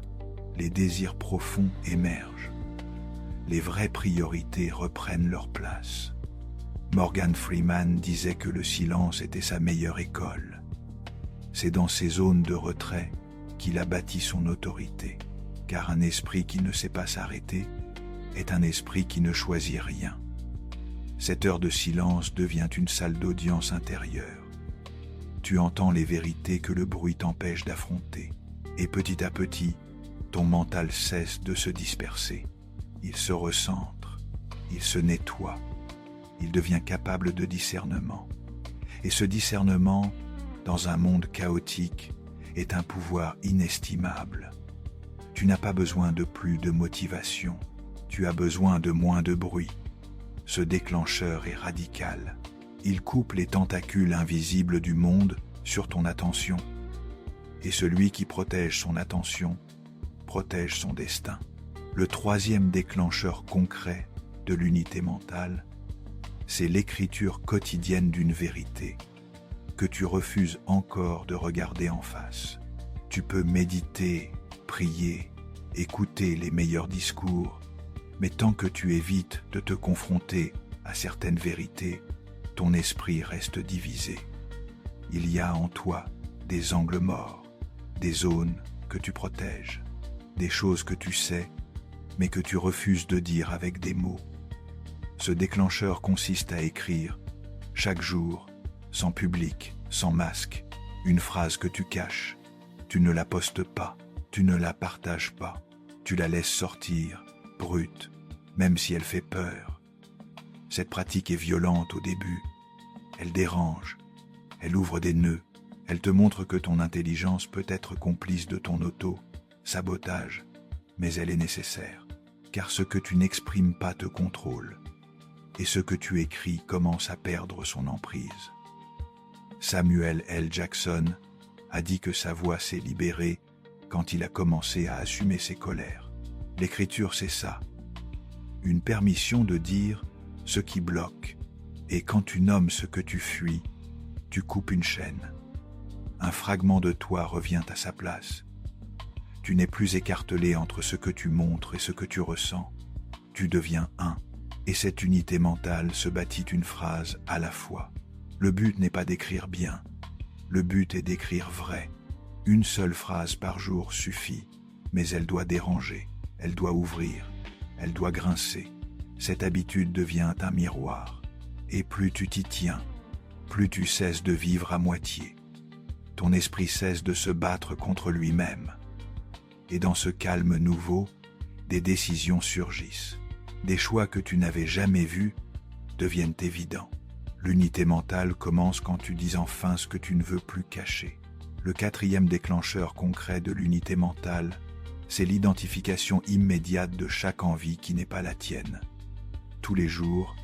les désirs profonds émergent. Les vraies priorités reprennent leur place. Morgan Freeman disait que le silence était sa meilleure école. C'est dans ces zones de retrait qu'il a bâti son autorité, car un esprit qui ne sait pas s'arrêter est un esprit qui ne choisit rien. Cette heure de silence devient une salle d'audience intérieure. Tu entends les vérités que le bruit t'empêche d'affronter, et petit à petit, ton mental cesse de se disperser. Il se recentre, il se nettoie, il devient capable de discernement. Et ce discernement, dans un monde chaotique, est un pouvoir inestimable. Tu n'as pas besoin de plus de motivation, tu as besoin de moins de bruit. Ce déclencheur est radical. Il coupe les tentacules invisibles du monde sur ton attention. Et celui qui protège son attention, protège son destin. Le troisième déclencheur concret de l'unité mentale, c'est l'écriture quotidienne d'une vérité que tu refuses encore de regarder en face. Tu peux méditer, prier, écouter les meilleurs discours, mais tant que tu évites de te confronter à certaines vérités, ton esprit reste divisé. Il y a en toi des angles morts, des zones que tu protèges, des choses que tu sais, mais que tu refuses de dire avec des mots. Ce déclencheur consiste à écrire, chaque jour, sans public, sans masque, une phrase que tu caches. Tu ne la postes pas, tu ne la partages pas. Tu la laisses sortir, brute, même si elle fait peur. Cette pratique est violente au début. Elle dérange, elle ouvre des nœuds, elle te montre que ton intelligence peut être complice de ton auto-sabotage, mais elle est nécessaire, car ce que tu n'exprimes pas te contrôle, et ce que tu écris commence à perdre son emprise. Samuel L. Jackson a dit que sa voix s'est libérée quand il a commencé à assumer ses colères. L'écriture, c'est ça. Une permission de dire ce qui bloque, et quand tu nommes ce que tu fuis, tu coupes une chaîne. Un fragment de toi revient à sa place. Tu n'es plus écartelé entre ce que tu montres et ce que tu ressens. Tu deviens un, et cette unité mentale se bâtit une phrase à la fois. Le but n'est pas d'écrire bien, le but est d'écrire vrai. Une seule phrase par jour suffit, mais elle doit déranger, elle doit ouvrir, elle doit grincer. Cette habitude devient un miroir, et plus tu t'y tiens, plus tu cesses de vivre à moitié. Ton esprit cesse de se battre contre lui-même. Et dans ce calme nouveau, des décisions surgissent. Des choix que tu n'avais jamais vus deviennent évidents. L'unité mentale commence quand tu dis enfin ce que tu ne veux plus cacher. Le quatrième déclencheur concret de l'unité mentale, c'est l'identification immédiate de chaque envie qui n'est pas la tienne. Tous les jours,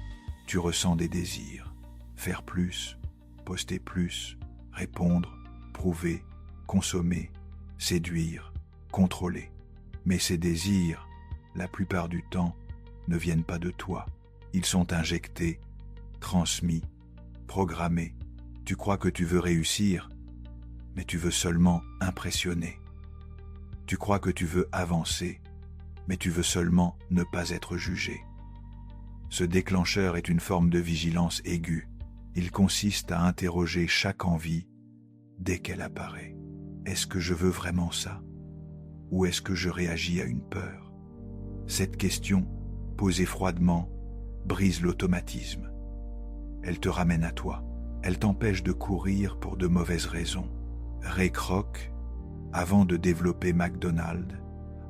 tu ressens des désirs. Faire plus, poster plus, répondre, prouver, consommer, séduire, contrôler. Mais ces désirs, la plupart du temps, ne viennent pas de toi. Ils sont injectés, transmis, programmés. Tu crois que tu veux réussir, mais tu veux seulement impressionner. Tu crois que tu veux avancer, mais tu veux seulement ne pas être jugé. Ce déclencheur est une forme de vigilance aiguë. Il consiste à interroger chaque envie dès qu'elle apparaît. Est-ce que je veux vraiment ça? Ou est-ce que je réagis à une peur? Cette question, posée froidement, brise l'automatisme. Elle te ramène à toi. Elle t'empêche de courir pour de mauvaises raisons. Ray Kroc, avant de développer McDonald's,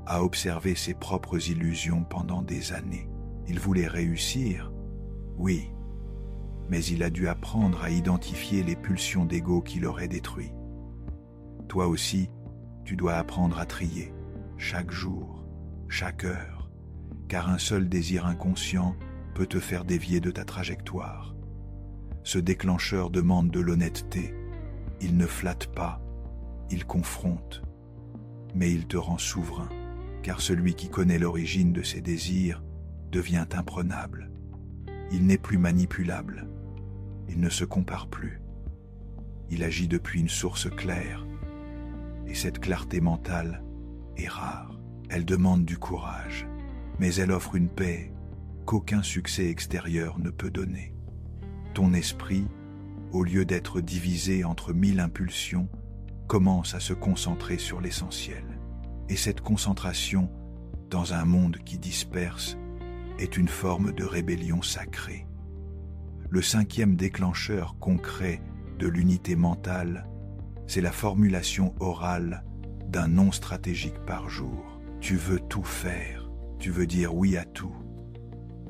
a observé ses propres illusions pendant des années. Il voulait réussir, oui, mais il a dû apprendre à identifier les pulsions d'ego qui l'auraient détruit. Toi aussi, tu dois apprendre à trier, chaque jour, chaque heure, car un seul désir inconscient peut te faire dévier de ta trajectoire. Ce déclencheur demande de l'honnêteté. Il ne flatte pas, il confronte, mais il te rend souverain, car celui qui connaît l'origine de ses désirs devient imprenable. Il n'est plus manipulable. Il ne se compare plus. Il agit depuis une source claire. Et cette clarté mentale est rare. Elle demande du courage, mais elle offre une paix qu'aucun succès extérieur ne peut donner. Ton esprit, au lieu d'être divisé entre 1000 impulsions, commence à se concentrer sur l'essentiel. Et cette concentration, dans un monde qui disperse, est une forme de rébellion sacrée. Le cinquième déclencheur concret de l'unité mentale, c'est la formulation orale d'un non stratégique par jour. Tu veux tout faire, tu veux dire oui à tout,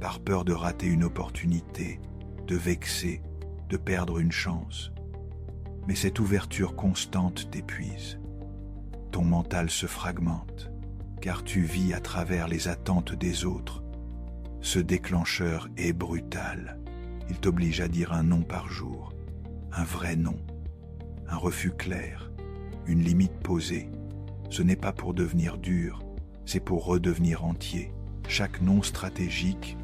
par peur de rater une opportunité, de vexer, de perdre une chance. Mais cette ouverture constante t'épuise. Ton mental se fragmente, car tu vis à travers les attentes des autres. Ce déclencheur est brutal. Il t'oblige à dire un non par jour, un vrai non, un refus clair, une limite posée. Ce n'est pas pour devenir dur, c'est pour redevenir entier. Chaque non stratégique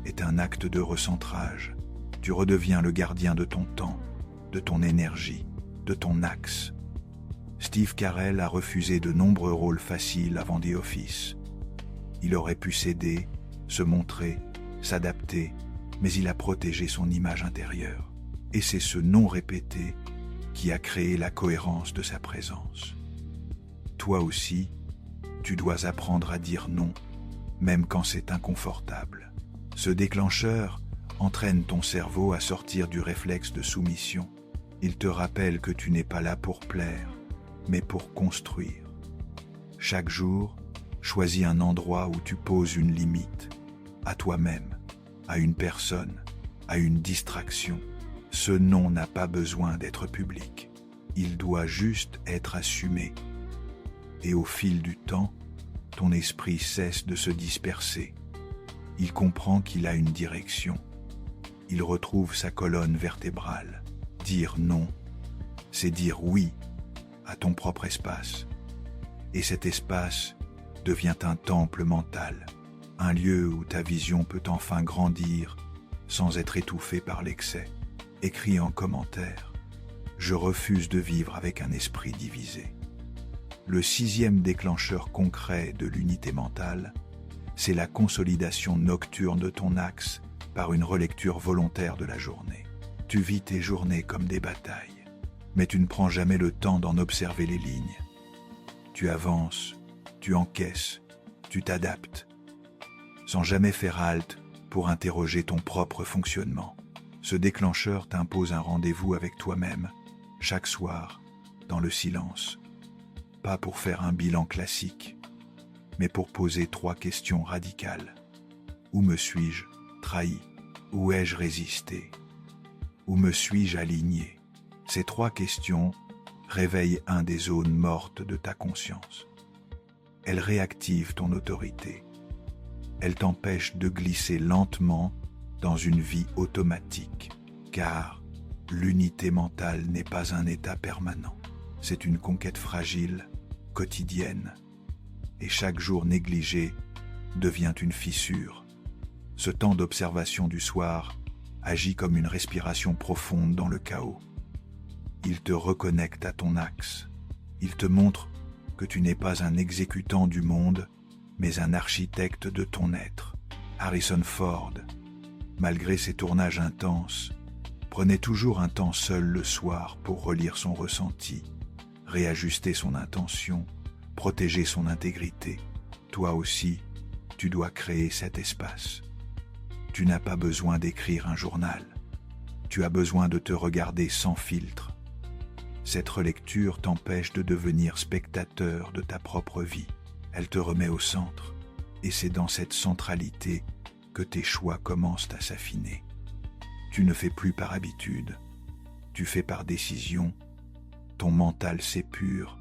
est un acte de recentrage. Tu redeviens le gardien de ton temps, de ton énergie, de ton axe. Steve Carell a refusé de nombreux rôles faciles avant The Office. Il aurait pu céder, se montrer, s'adapter, mais il a protégé son image intérieure. Et c'est ce non répété qui a créé la cohérence de sa présence. Toi aussi, tu dois apprendre à dire non, même quand c'est inconfortable. Ce déclencheur entraîne ton cerveau à sortir du réflexe de soumission. Il te rappelle que tu n'es pas là pour plaire, mais pour construire. Chaque jour, Choisis un endroit où tu poses une limite, à toi-même, à une personne, à une distraction. Ce non n'a pas besoin d'être public. Il doit juste être assumé. Et au fil du temps, ton esprit cesse de se disperser. Il comprend qu'il a une direction. Il retrouve sa colonne vertébrale. Dire non, c'est dire oui à ton propre espace. Et cet espace devient un temple mental, un lieu où ta vision peut enfin grandir sans être étouffée par l'excès. Écris en commentaire « Je refuse de vivre avec un esprit divisé ». Le 6e déclencheur concret de l'unité mentale, c'est la consolidation nocturne de ton axe par une relecture volontaire de la journée. Tu vis tes journées comme des batailles, mais tu ne prends jamais le temps d'en observer les lignes. Tu avances, tu encaisses, tu t'adaptes, sans jamais faire halte pour interroger ton propre fonctionnement. Ce déclencheur t'impose un rendez-vous avec toi-même, chaque soir, dans le silence. Pas pour faire un bilan classique, mais pour poser 3 questions radicales. Où me suis-je trahi? Où ai-je résisté? Où me suis-je aligné? Ces 3 questions réveillent un des zones mortes de ta conscience. Elles réactivent ton autorité. Elles t'empêchent de glisser lentement dans une vie automatique, car l'unité mentale n'est pas un état permanent. C'est une conquête fragile, quotidienne, et chaque jour négligé devient une fissure. Ce temps d'observation du soir agit comme une respiration profonde dans le chaos. Il te reconnecte à ton axe. Il te montre que tu n'es pas un exécutant du monde, mais un architecte de ton être. Harrison Ford, malgré ses tournages intenses, prenait toujours un temps seul le soir pour relire son ressenti, réajuster son intention, protéger son intégrité. Toi aussi, tu dois créer cet espace. Tu n'as pas besoin d'écrire un journal. Tu as besoin de te regarder sans filtre. Cette relecture t'empêche de devenir spectateur de ta propre vie. Elle te remet au centre, et c'est dans cette centralité que tes choix commencent à s'affiner. Tu ne fais plus par habitude, tu fais par décision. Ton mental s'épure,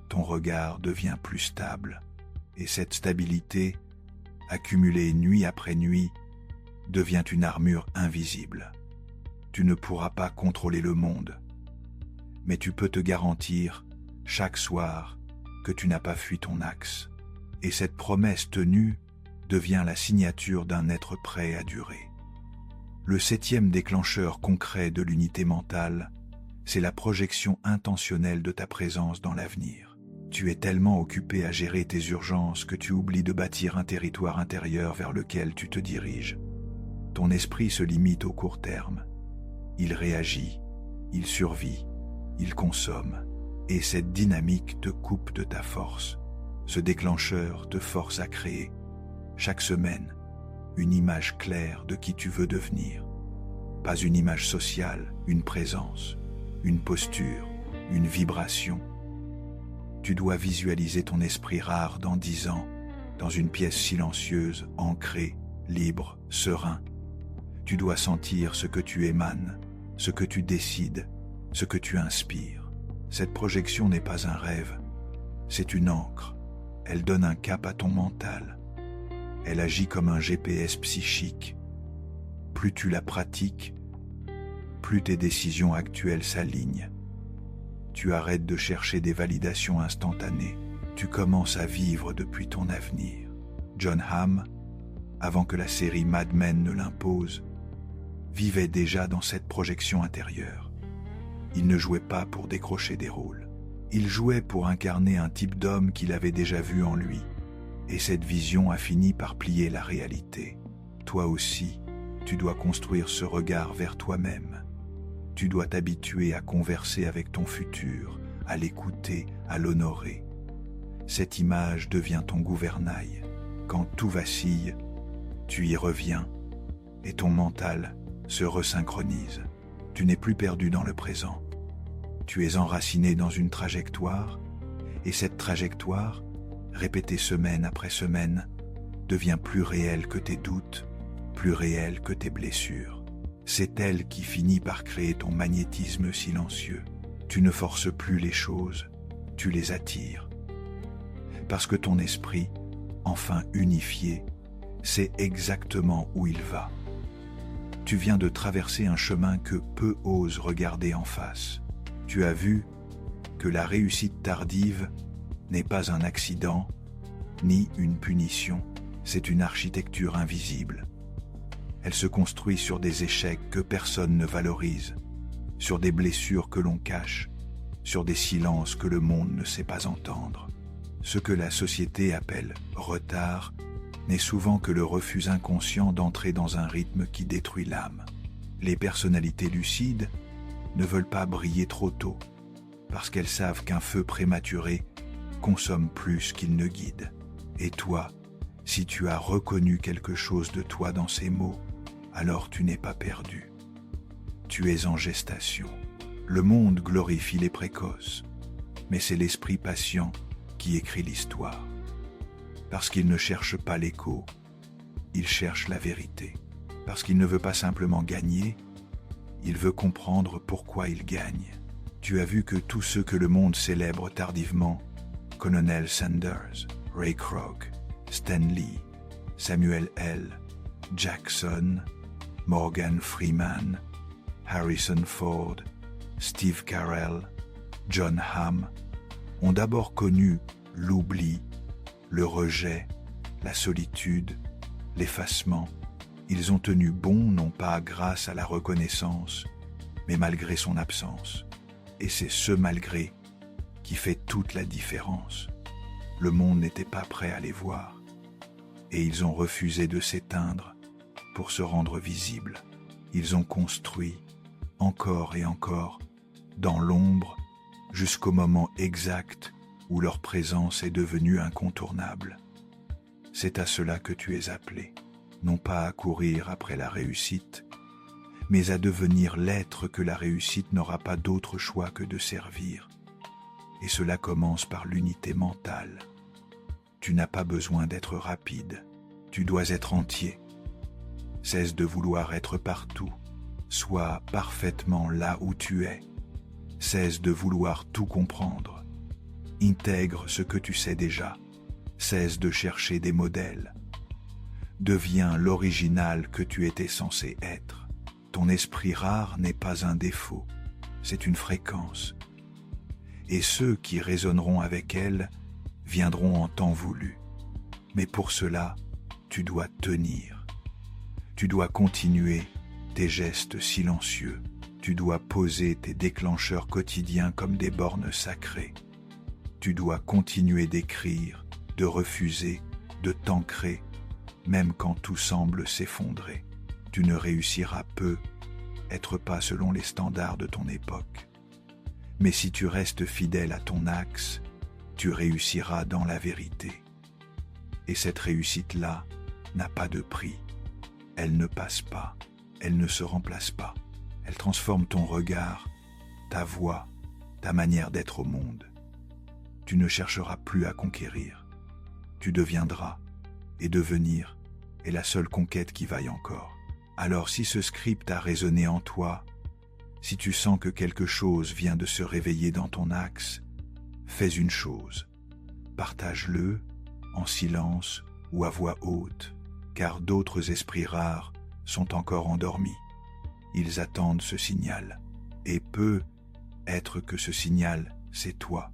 ton regard devient plus stable, et cette stabilité, accumulée nuit après nuit, devient une armure invisible. Tu ne pourras pas contrôler le monde, mais tu peux te garantir, chaque soir, que tu n'as pas fui ton axe. Et cette promesse tenue devient la signature d'un être prêt à durer. Le 7e déclencheur concret de l'unité mentale, c'est la projection intentionnelle de ta présence dans l'avenir. Tu es tellement occupé à gérer tes urgences que tu oublies de bâtir un territoire intérieur vers lequel tu te diriges. Ton esprit se limite au court terme. Il réagit, il survit, il consomme, et cette dynamique te coupe de ta force. Ce déclencheur te force à créer, chaque semaine, une image claire de qui tu veux devenir. Pas une image sociale, une présence, une posture, une vibration. Tu dois visualiser ton esprit rare dans 10 ans, dans une pièce silencieuse, ancrée, libre, serein. Tu dois sentir ce que tu émanes, ce que tu décides, ce que tu inspires. Cette projection n'est pas un rêve, c'est une ancre. Elle donne un cap à ton mental. Elle agit comme un GPS psychique. Plus tu la pratiques, plus tes décisions actuelles s'alignent. Tu arrêtes de chercher des validations instantanées. Tu commences à vivre depuis ton avenir. Jon Hamm, avant que la série Mad Men ne l'impose, vivait déjà dans cette projection intérieure. Il ne jouait pas pour décrocher des rôles. Il jouait pour incarner un type d'homme qu'il avait déjà vu en lui. Et cette vision a fini par plier la réalité. Toi aussi, tu dois construire ce regard vers toi-même. Tu dois t'habituer à converser avec ton futur, à l'écouter, à l'honorer. Cette image devient ton gouvernail. Quand tout vacille, tu y reviens et ton mental se resynchronise. Tu n'es plus perdu dans le présent. Tu es enraciné dans une trajectoire et cette trajectoire répétée semaine après semaine, devient plus réelle que tes doutes, plus réelle que tes blessures. C'est elle qui finit par créer ton magnétisme silencieux. Tu ne forces plus les choses, tu les attires. Parce que ton esprit, enfin unifié, sait exactement où il va. Tu viens de traverser un chemin que peu osent regarder en face. Tu as vu que la réussite tardive n'est pas un accident, ni une punition, c'est une architecture invisible. Elle se construit sur des échecs que personne ne valorise, sur des blessures que l'on cache, sur des silences que le monde ne sait pas entendre. Ce que la société appelle retard n'est souvent que le refus inconscient d'entrer dans un rythme qui détruit l'âme. Les personnalités lucides ne veulent pas briller trop tôt, parce qu'elles savent qu'un feu prématuré consomme plus qu'il ne guide. Et toi, si tu as reconnu quelque chose de toi dans ces mots, alors tu n'es pas perdu. Tu es en gestation. Le monde glorifie les précoces, mais c'est l'esprit patient qui écrit l'histoire. Parce qu'il ne cherche pas l'écho, il cherche la vérité. Parce qu'il ne veut pas simplement gagner, il veut comprendre pourquoi il gagne. Tu as vu que tous ceux que le monde célèbre tardivement, Colonel Sanders, Ray Kroc, Stan Lee, Samuel L. Jackson, Morgan Freeman, Harrison Ford, Steve Carell, John Hamm, ont d'abord connu l'oubli, le rejet, la solitude, l'effacement. Ils ont tenu bon non pas grâce à la reconnaissance, mais malgré son absence. Et c'est ce malgré qui fait toute la différence. Le monde n'était pas prêt à les voir, et ils ont refusé de s'éteindre pour se rendre visibles. Ils ont construit, encore et encore, dans l'ombre, jusqu'au moment exact où leur présence est devenue incontournable. C'est à cela que tu es appelé, non pas à courir après la réussite, mais à devenir l'être que la réussite n'aura pas d'autre choix que de servir. Et cela commence par l'unité mentale. Tu n'as pas besoin d'être rapide, tu dois être entier. Cesse de vouloir être partout, sois parfaitement là où tu es. Cesse de vouloir tout comprendre. Intègre ce que tu sais déjà. Cesse de chercher des modèles. Deviens l'original que tu étais censé être. Ton esprit rare n'est pas un défaut, c'est une fréquence. Et ceux qui résonneront avec elle viendront en temps voulu. Mais pour cela, tu dois tenir. Tu dois continuer tes gestes silencieux. Tu dois poser tes déclencheurs quotidiens comme des bornes sacrées. Tu dois continuer d'écrire, de refuser, de t'ancrer, même quand tout semble s'effondrer. Tu ne réussiras peu, être pas selon les standards de ton époque. Mais si tu restes fidèle à ton axe, tu réussiras dans la vérité. Et cette réussite-là n'a pas de prix. Elle ne passe pas, elle ne se remplace pas. Elle transforme ton regard, ta voix, ta manière d'être au monde. Tu ne chercheras plus à conquérir. Tu deviendras, et devenir est la seule conquête qui vaille encore. Alors si ce script a résonné en toi, si tu sens que quelque chose vient de se réveiller dans ton axe, fais une chose. Partage-le, en silence ou à voix haute, car d'autres esprits rares sont encore endormis. Ils attendent ce signal, et peut être que ce signal, c'est toi.